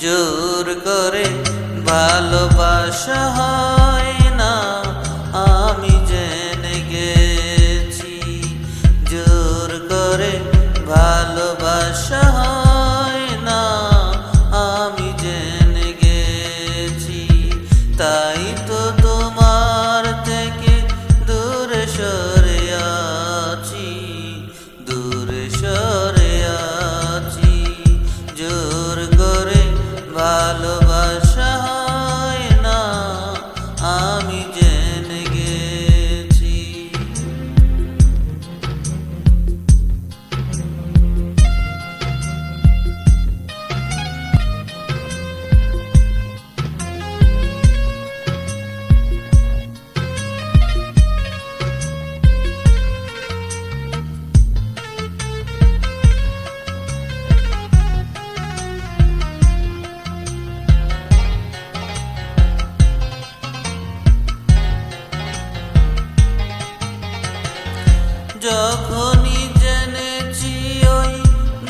জোর করে ভালোবাসা হয় না, আমি জেনে গেছি। জোর করে ভালোবাসা হয় না, আমি জেনে গেছি। তাই তো তোমার থেকে দূরে সরে আছি, দূরে সরে আছি। জোর করে ভালোবাসা হয় না, আমি জেনে গেছি। যখনই জেনেছি ওই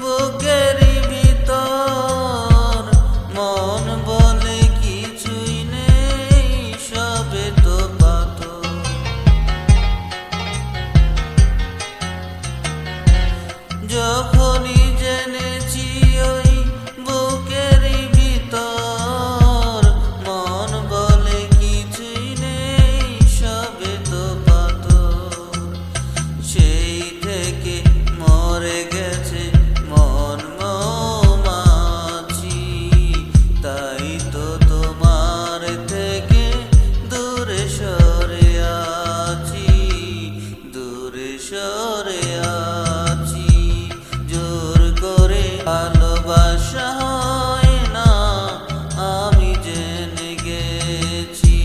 বুকেরই ভিতর, মন বলে কিছুই নেই, সবে তো পাথর। যখনই জেনেছি ওই বুকেরই ভিতর, মন বলে কিছুই নেই, সবে তো পাথর। সেই থেকে মরে গেছে মন মৌমাছি, তাই তো তোমার থেকে দূরে সরে আছি, দূরে সরে আছি। জোর করে ভালোবাসা হয় না, আমি জেনে গেছি।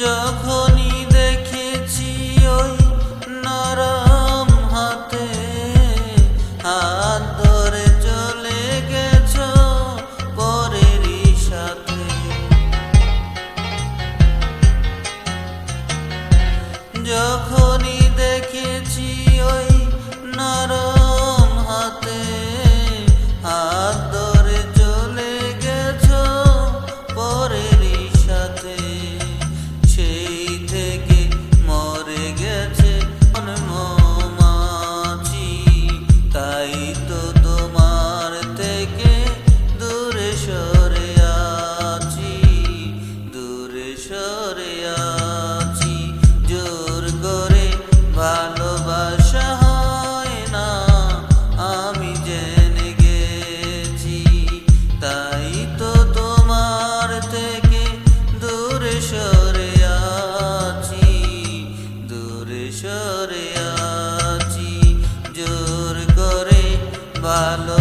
যখনই দেখেছি ওই নরম হাতে, হাত ধরে চলে গেছো পরেরই সাথে। যখনই দেখেছি ওই নরম হাতে, হাত ধরে চলে গেছো পরেরই সাথে। সেই থেকে মরে গেছে মন মৌমাছি, তাই তো তোমার থেকে দূরে সরে আছি, দূরে সরে আছি। জোর করে ভালোবাসা হয় না, আমি জেনে গেছি। তাই তো তোমার থেকে দূরে সরে আছি, দূরে সরে আছি। জোর করে ভালো